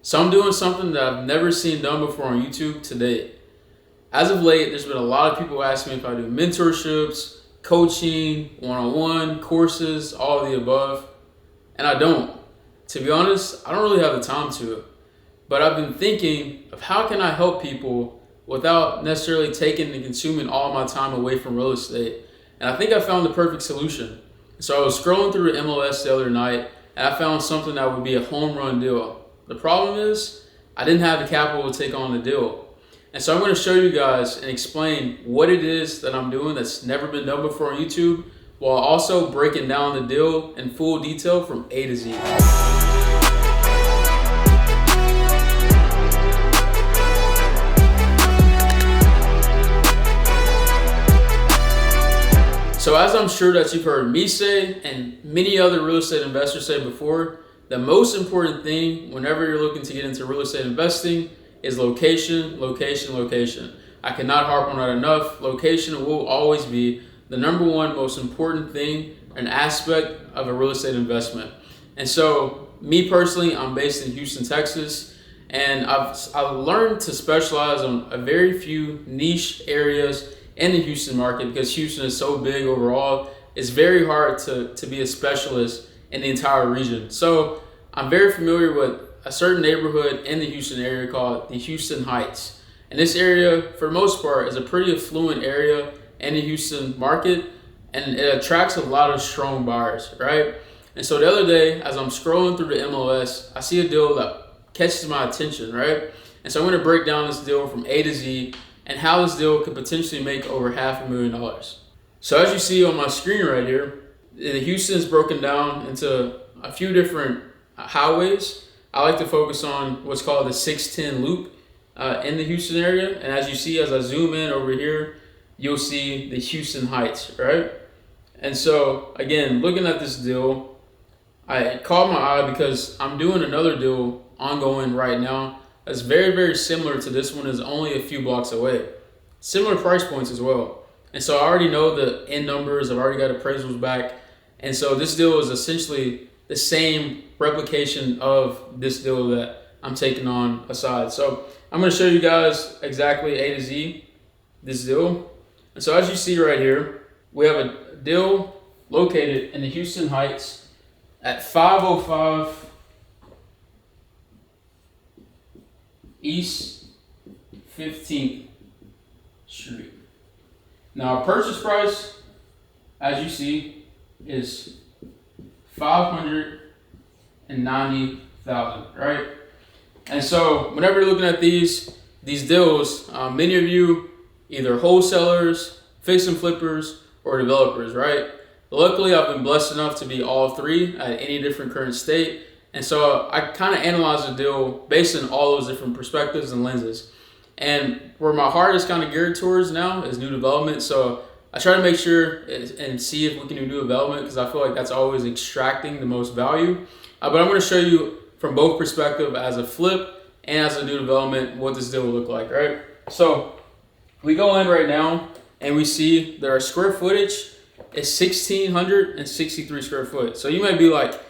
So I'm doing something that I've never seen done before on YouTube to date. As of late, there's been a lot of people asking me if I do mentorships, coaching, one-on-one, courses, all of the above. And I don't. To be honest, I don't really have the time to. But I've been thinking of how can I help people without necessarily taking and consuming all my time away from real estate. And I think I found the perfect solution. So I was scrolling through MLS the other night and I found something that would be a home run deal. The problem is I didn't have the capital to take on the deal. And so I'm going to show you guys and explain what it is that I'm doing that's never been done before on YouTube, while also breaking down the deal in full detail from A to Z. So as I'm sure that you've heard me say and many other real estate investors say before, the most important thing whenever you're looking to get into real estate investing is location, location, location. I cannot harp on that enough. Location will always be the number one most important thing and aspect of a real estate investment. And so me personally, I'm based in Houston, Texas, and I've learned to specialize on a very few niche areas in the Houston market because Houston is so big overall. It's very hard to be a specialist in the entire region. So I'm very familiar with a certain neighborhood in the Houston area called the Houston Heights. And this area, for the most part, is a pretty affluent area in the Houston market, and it attracts a lot of strong buyers, right? And so the other day, as I'm scrolling through the MLS, I see a deal that catches my attention, right? And so I'm gonna break down this deal from A to Z and how this deal could potentially make over $500,000. So as you see on my screen right here, Houston is broken down into a few different highways. I like to focus on what's called the 610 loop in the Houston area. And as you see, as I zoom in over here, you'll see the Houston Heights, right? And so again, looking at this deal, it caught my eye because I'm doing another deal ongoing right now that's very, very similar to this one, is only a few blocks away. Similar price points as well. And so I already know the end numbers, I've already got appraisals back. And so this deal is essentially the same replication of this deal that I'm taking on aside. So I'm going to show you guys exactly A to Z this deal. And so as you see right here, we have a deal located in the Houston Heights at 505 East 15th Street. Now our purchase price, as you see, is $590,000, right? And so whenever you're looking at these deals, many of you either wholesalers, fix and flippers, or developers, right? Luckily, I've been blessed enough to be all three at any different current state. And so I kind of analyze the deal based on all those different perspectives and lenses. And where my heart is kind of geared towards now is new development. So I try to make sure and see if we can do new development because I feel like that's always extracting the most value. But I'm going to show you from both perspectives, as a flip and as a new development, what this deal will look like, right? So we go in right now and we see that our square footage is 1,663 square foot. So you might be like,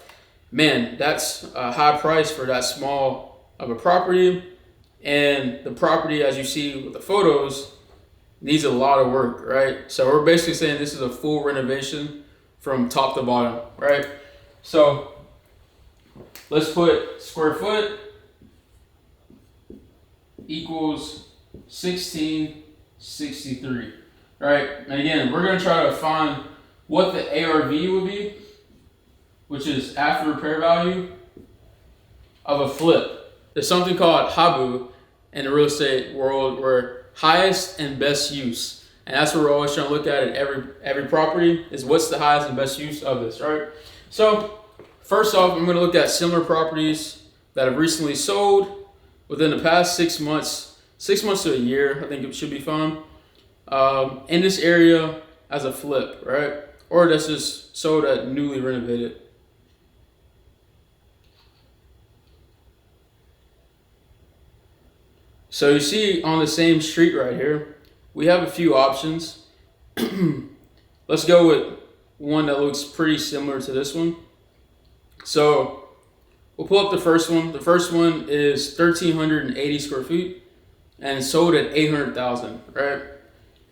man, that's a high price for that small of a property. And the property, as you see with the photos, needs a lot of work, right? So we're basically saying this is a full renovation from top to bottom, right? So let's put square foot equals 1,663, right? And again, we're gonna try to find what the ARV would be, which is after repair value of a flip. There's something called HABU in the real estate world, where highest and best use. And that's what we're always trying to look at every property, is what's the highest and best use of this, right? So first off, I'm gonna look at similar properties that have recently sold within the past 6 months to a year. I think it should be fine. In this area as a flip, right? Or that's just sold at newly renovated. So you see on the same street right here, we have a few options. Let's go with one that looks pretty similar to this one. So We'll pull up the first one. The first one is 1,380 square feet and it's sold at 800,000, right?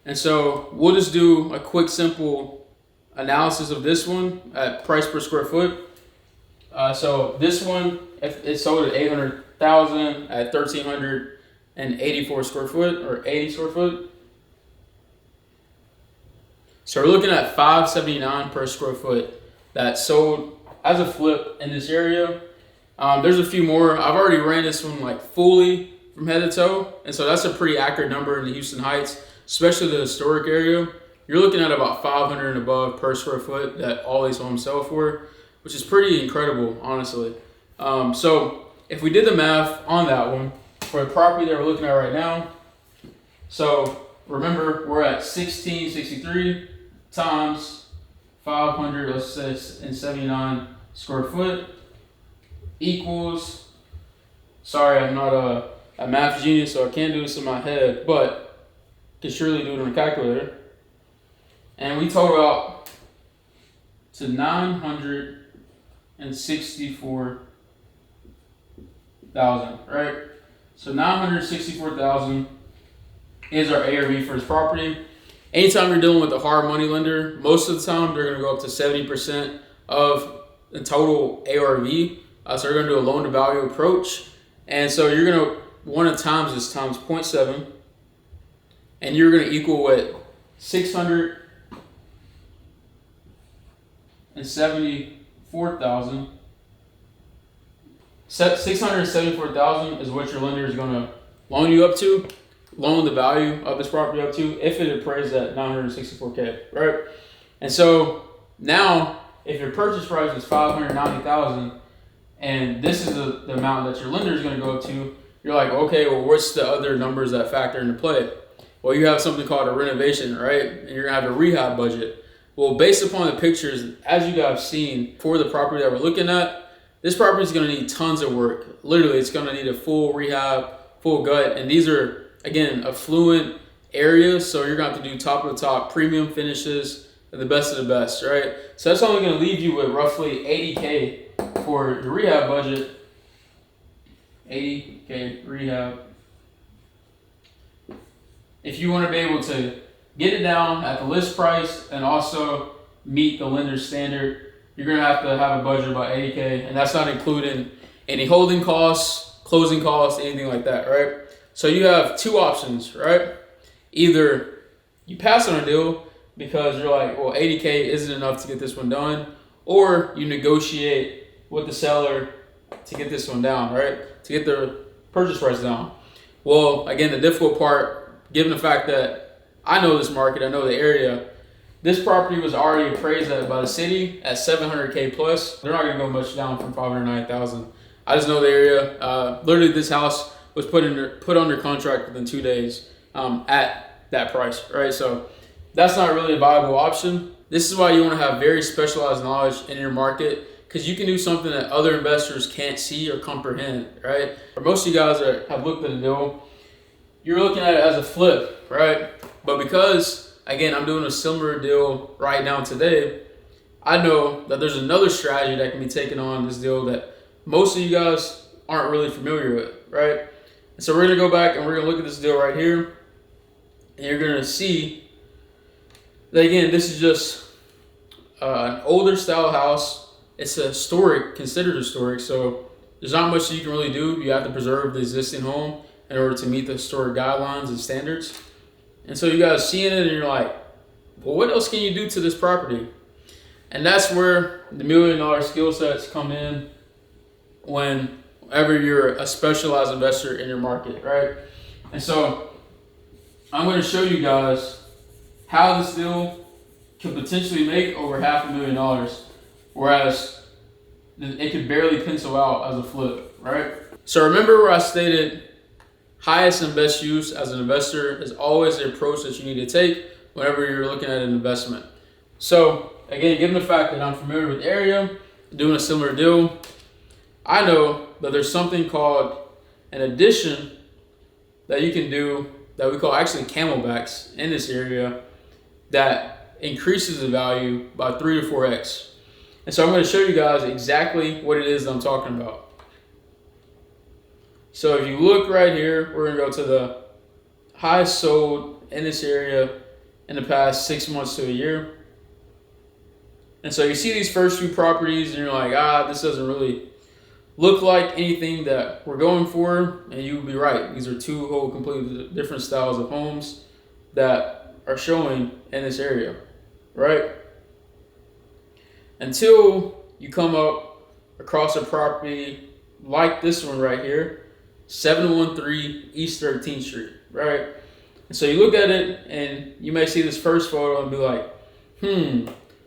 And so we'll just do a quick, simple analysis of this one at price per square foot. So this one, if it's sold at 800,000 at 1,384 square foot or 80 square foot. So we're looking at $579 per square foot that sold as a flip in this area. There's a few more. I've already ran this one like fully from head to toe, and so that's a pretty accurate number in the Houston Heights, especially the historic area. You're looking at about 500 and above per square foot that all these homes sell for, which is pretty incredible, honestly. So if we did the math on that one for the property that we're looking at right now, so remember we're at 1663 times 500, let's say, and 79 square foot equals, sorry, I'm not a math genius, so I can't do this in my head, but can surely do it on a calculator. And we total out to 964,000, right? So 964,000 is our ARV for this property. Anytime you're dealing with a hard money lender, most of the time they're going to go up to 70% of the total ARV. So they're going to do a loan to value approach. And so you're going to want to times this times 0.7. And you're going to equal what? 674,000. 674,000 is what your lender is going to loan you up to, loan the value of this property up to, if it appraised at 964K, right? And so now, if your purchase price is 590,000, and this is the amount that your lender is going to go up to, you're like, okay, well, what's the other numbers that factor into play? Well, you have something called a renovation, right? And you're going to have a rehab budget. Well, based upon the pictures, as you guys have seen for the property that we're looking at, this property is going to need tons of work. Literally, it's going to need a full rehab, full gut. And these are, again, affluent areas. So you're going to have to do top of the top premium finishes, the best of the best, right? So that's only going to leave you with roughly 80K for your rehab budget. 80K rehab. If you want to be able to get it down at the list price and also meet the lender's standard, you're going to have a budget of about 80K, and that's not including any holding costs, closing costs, anything like that, right? So you have two options, right? Either you pass on a deal because you're like, well, 80K isn't enough to get this one done, or you negotiate with the seller to get this one down, right? To get the purchase price down. Well, again, the difficult part, given the fact that I know this market, I know the area, this property was already appraised by the city at 700K plus. They're not going to go much down from 509,000. I just know the area. Literally, this house was put under contract within 2 days at that price, right? So that's not really a viable option. This is why you want to have very specialized knowledge in your market, because you can do something that other investors can't see or comprehend, right? For most of you guys that have looked at a deal, you're looking at it as a flip, right? But because, again, I'm doing a similar deal right now today, I know that there's another strategy that can be taken on this deal that most of you guys aren't really familiar with, right? And so we're going to go back and we're going to look at this deal right here, and you're going to see that, again, this is just an older style house. It's a historic, considered historic, so there's not much that you can really do. You have to preserve the existing home in order to meet the historic guidelines and standards. And so you guys seeing it and you're like, well, what else can you do to this property? And that's where the $1 million skill sets come in whenever you're a specialized investor in your market, right? And so I'm going to show you guys how this deal could potentially make over $500,000, whereas it could barely pencil out as a flip, right? So remember where I stated highest and best use as an investor is always the approach that you need to take whenever you're looking at an investment. So again, given the fact that I'm familiar with the area, doing a similar deal, I know that there's something called an addition that you can do that we call actually camelbacks in this area that increases the value by 3 to 4x. And so I'm going to show you guys exactly what it is that I'm talking about. So if you look right here, we're gonna go to the highest sold in this area in the past 6 months to a year. And so you see these first few properties and you're like, this doesn't really look like anything that we're going for. And you would be right. These are two whole completely different styles of homes that are showing in this area, right? Until you come up across a property like this one right here, 713 East 13th Street, right? And so you look at it and you may see this first photo and be like,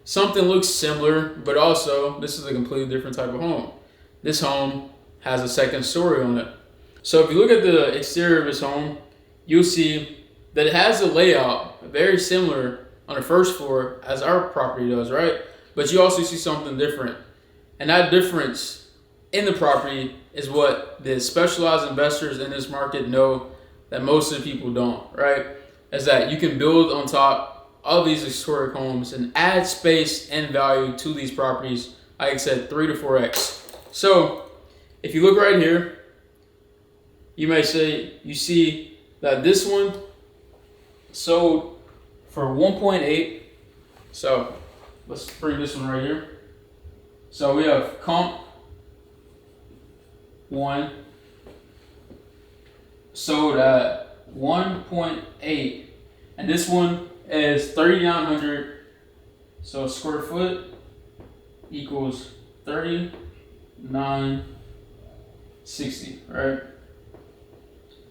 something looks similar, but also this is a completely different type of home. This home has a second story on it. So if you look at the exterior of this home, you'll see that it has a layout very similar on the first floor as our property does, right? But you also see something different. And that difference in the property is what the specialized investors in this market know that most of the people don't, right? Is that you can build on top of these historic homes and add space and value to these properties, like I said, 3 to 4x. So if you look right here, you may say you see that this one sold for 1.8. So let's bring this one right here. So we have comp 1 sold at 1.8, and this one is 3,900. So square foot equals 3,960, right?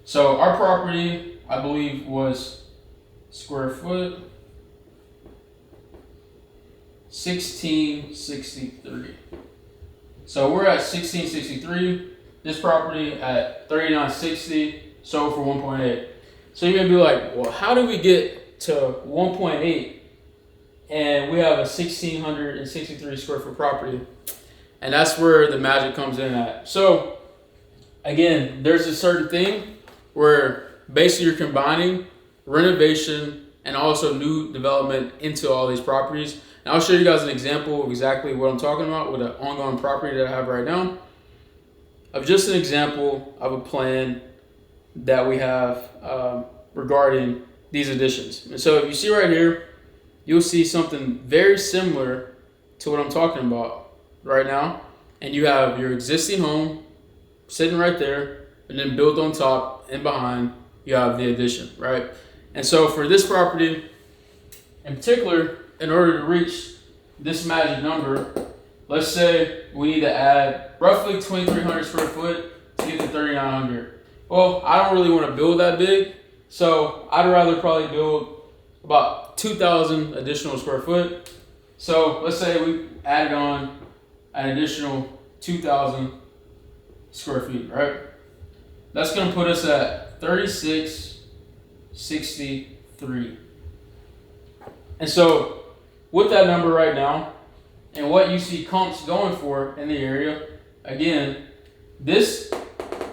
So our property, I believe, was square foot 1663. So we're at 1663. This property at 3960 sold for 1.8. So you're gonna be like, well, how did we get to 1.8 and we have a 1663 square foot property? And that's where the magic comes in at. So again, there's a certain thing where basically you're combining renovation and also new development into all these properties. And I'll show you guys an example of exactly what I'm talking about with an ongoing property that I have right now, of just an example of a plan that we have regarding these additions. And so if you see right here, you'll see something very similar to what I'm talking about right now. And you have your existing home sitting right there, and then built on top and behind, you have the addition, right? And so for this property in particular, in order to reach this magic number, let's say we need to add roughly 2,300 square foot to get to 3,900. Well, I don't really want to build that big, so I'd rather probably build about 2,000 additional square foot. So let's say we added on an additional 2,000 square feet, right? That's going to put us at 3,663. And so with that number right now, and what you see comps going for in the area, again, this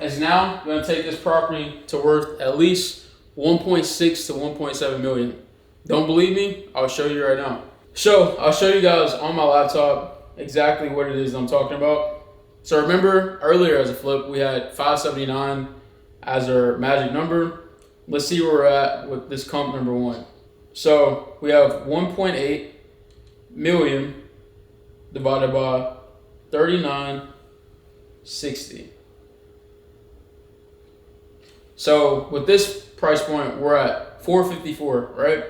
is now going to take this property to worth at least 1.6 to 1.7 million. Don't believe me? I'll show you right now. So I'll show you guys on my laptop exactly what it is I'm talking about. So remember earlier as a flip, we had 579 as our magic number. Let's see where we're at with this comp number 1. So we have 1.8 million divided by 3960. So with this price point, we're at 454, right?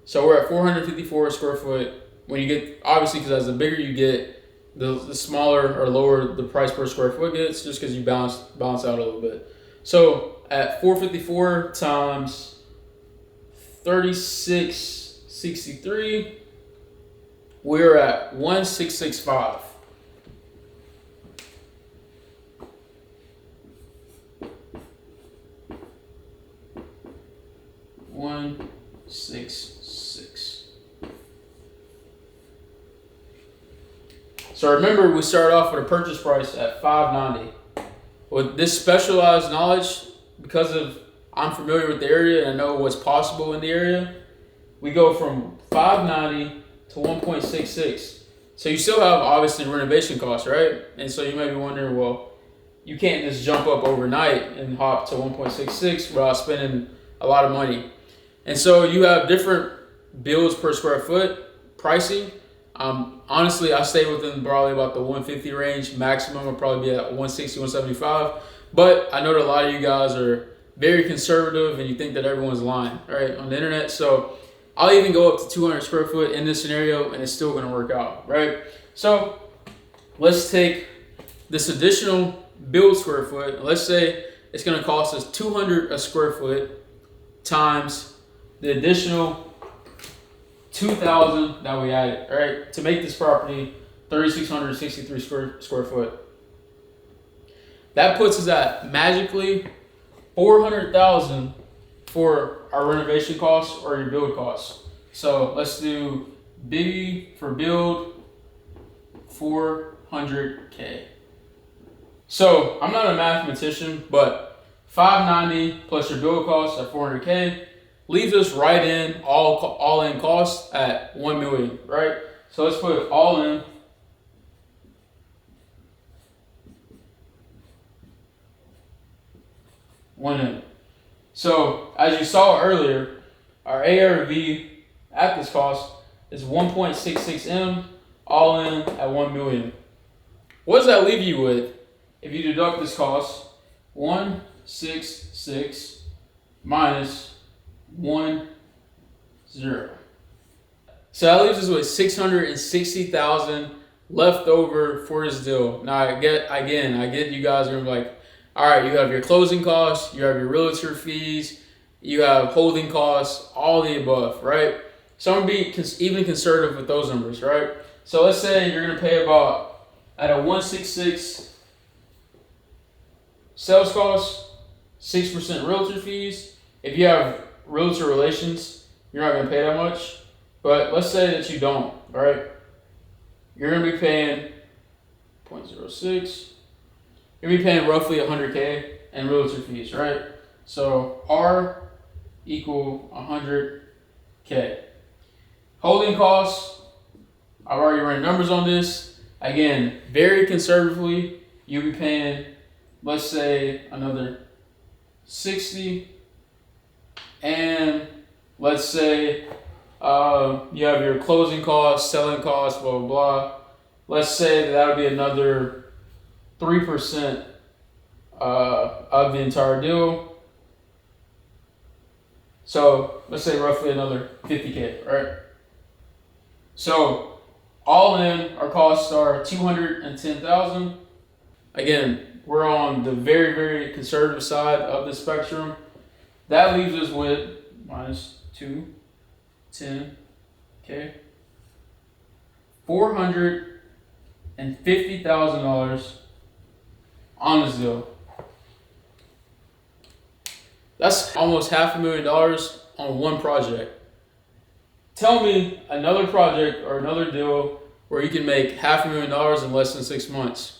So we're at 454 square foot. When you get, obviously, because as the bigger you get, the smaller or lower the price per square foot gets, just because you balance out a little bit. So at 454 times 3663, we're at 1665. So remember, we started off with a purchase price at $590. With this specialized knowledge, because of I'm familiar with the area and I know what's possible in the area, we go from $590 to 1.66. So you still have obviously renovation costs, right? And so you may be wondering, well, you can't just jump up overnight and hop to 1.66 without spending a lot of money. And so you have different builds per square foot pricing. Honestly, I stay within probably about the 150 range. Maximum would probably be at 160, 175. But I know that a lot of you guys are very conservative and you think that everyone's lying, right, on the internet. So I'll even go up to 200 square foot in this scenario and it's still going to work out, right? So let's take this additional build square foot. Let's say it's going to cost us 200 a square foot times the additional 2,000 that we added, right, to make this property 3,663 square foot. That puts us at magically 400,000 for our renovation costs or your build costs. So let's do biggie for build, 400K. So I'm not a mathematician, but 590 plus your build costs at 400K leaves us right in all in costs at 1 million, right? So let's put all in. One in. So as you saw earlier, our ARV at this cost is 1.66 M, all in at 1 million. What does that leave you with if you deduct this cost? 166 minus 10. So that leaves us with 660,000 left over for this deal. Now I get you guys are gonna be like, all right, you have your closing costs, you have your realtor fees, you have holding costs, all the above, right? So I'm gonna be even conservative with those numbers, right? So let's say you're gonna pay about at a 166 sales cost, 6% realtor fees. If you have realtor relations, you're not gonna pay that much. But let's say that you don't, all right? You're gonna be paying 0.06. You're gonna be paying roughly 100K in realtor fees, right? So R equal 100K. Holding costs, I've already run numbers on this. Again, very conservatively, you'll be paying, let's say, another 60. And let's say you have your closing costs, selling costs, blah, blah, blah. Let's say that'll be another 3% of the entire deal. So let's say roughly another 50K, right? So all in, our costs are 210,000. Again, we're on the very, very conservative side of the spectrum. That leaves us with minus 210K, $450,000 on this deal. That's almost $500,000 on one project. Tell me another project or another deal where you can make $500,000 in less than 6 months.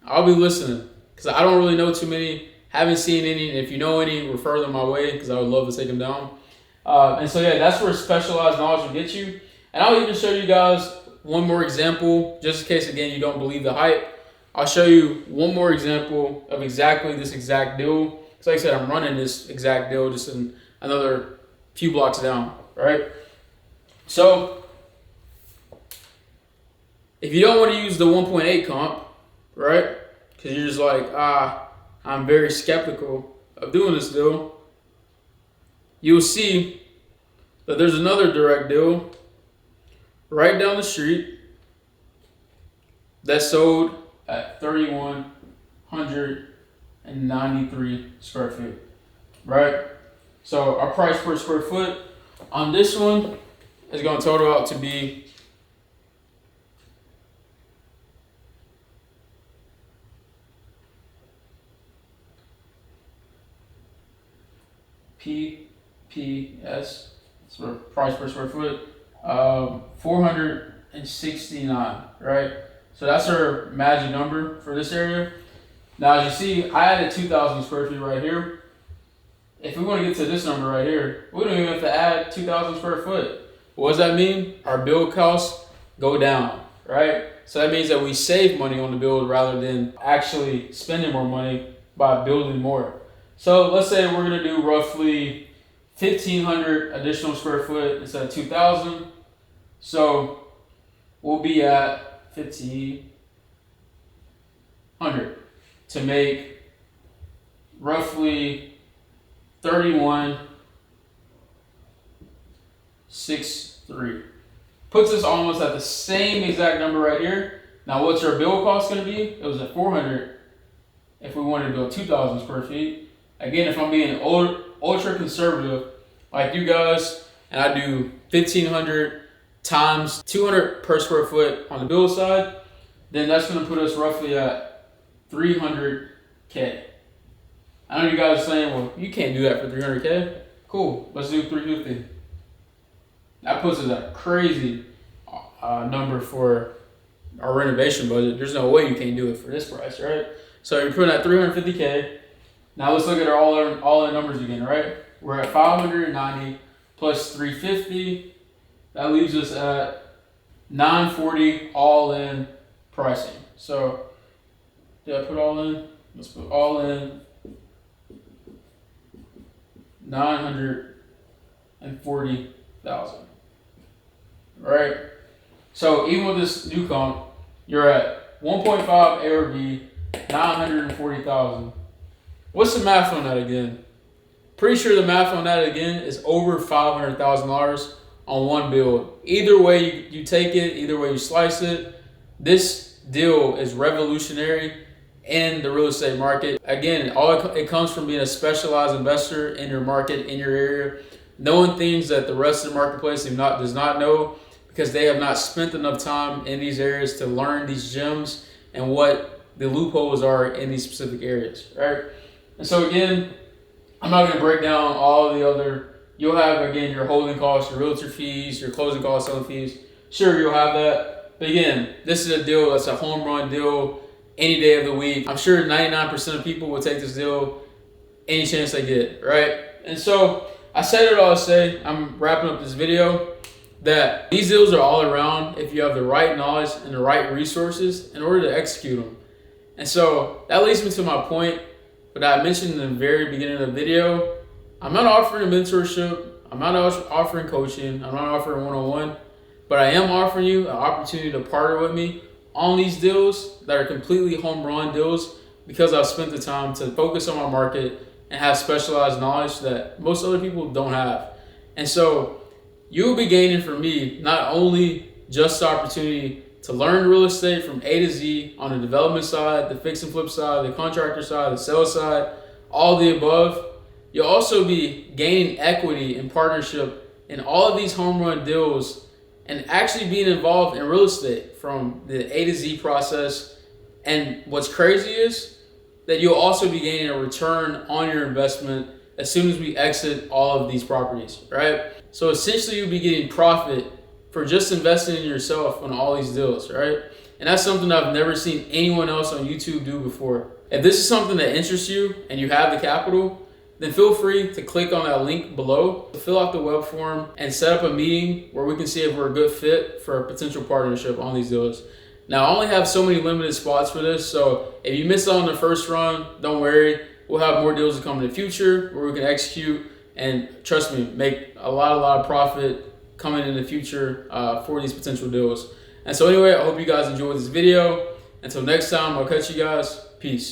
I'll be listening because I don't really know too many, haven't seen any, and if you know any, refer them my way because I would love to take them down. And so yeah, that's where specialized knowledge will get you. And I'll even show you guys one more example, just in case, again, you don't believe the hype. I'll show you one more example of exactly this exact deal. Because like I said, I'm running this exact deal just in another few blocks down, right? So if you don't want to use the 1.8 comp, right? Because you're just like, I'm very skeptical of doing this deal. You'll see that there's another direct deal right down the street that sold at 3,193 square feet, right? So our price per square foot on this one is going to total out to be PPS, so price per square foot, 469, right? So that's our magic number for this area. Now, as you see, I added 2,000 square feet right here. If we want to get to this number right here, we don't even have to add 2,000 square foot. What does that mean? Our build costs go down, right? So that means that we save money on the build rather than actually spending more money by building more. So let's say we're gonna do roughly 1,500 additional square foot instead of 2,000. So we'll be at 1,500 to make roughly 31,630. Puts us almost at the same exact number right here. Now, what's our build cost going to be? It was at 400 if we wanted to build 2,000 square feet. Again, if I'm being ultra conservative like you guys, and I do 1,500 times 200 per square foot on the build side, then that's going to put us roughly at 300K. I know you guys are saying, well, you can't do that for 300K. Cool, let's do 350. That puts us at a crazy number for our renovation budget. There's no way you can't do it for this price, right? So you're putting at 350K. Now let's look at our all-in numbers again, right? We're at 590 plus 350. That leaves us at 940 all-in pricing. So did I put all in? Let's put all in 940,000. Right? So even with this new comp, you're at 1.5 ARV, 940,000. What's the math on that again? Pretty sure the math on that again is over $500,000 on one build. Either way you take it, either way you slice it, this deal is revolutionary in the real estate market. Again, it comes from being a specialized investor in your market, in your area, knowing things that the rest of the marketplace does not know, because they have not spent enough time in these areas to learn these gems and what the loopholes are in these specific areas, right? And so again, I'm not going to break down all the other. You'll have, again, your holding costs, your realtor fees, your closing costs, selling fees. Sure, you'll have that. But again, this is a deal that's a home run deal any day of the week. I'm sure 99% of people will take this deal any chance they get, right? And so I said it all to say, I'm wrapping up this video, that these deals are all around if you have the right knowledge and the right resources in order to execute them. And so that leads me to my point, but I mentioned in the very beginning of the video, I'm not offering a mentorship, I'm not offering coaching, I'm not offering one-on-one, but I am offering you an opportunity to partner with me on these deals that are completely home run deals, because I've spent the time to focus on my market and have specialized knowledge that most other people don't have. And so you'll be gaining from me not only just the opportunity to learn real estate from A to Z on the development side, the fix and flip side, the contractor side, the sales side, all the above. You'll also be gaining equity and partnership in all of these home run deals and actually being involved in real estate from the A to Z process. And what's crazy is that you'll also be gaining a return on your investment as soon as we exit all of these properties, right? So essentially you'll be getting profit for just investing in yourself on all these deals, right? And that's something I've never seen anyone else on YouTube do before. If this is something that interests you and you have the capital, then feel free to click on that link below to fill out the web form and set up a meeting where we can see if we're a good fit for a potential partnership on these deals. Now, I only have so many limited spots for this, so if you missed out on the first run, don't worry. We'll have more deals to come in the future where we can execute and, trust me, make a lot of profit coming in the future for these potential deals. And so anyway, I hope you guys enjoyed this video. Until next time, I'll catch you guys. Peace.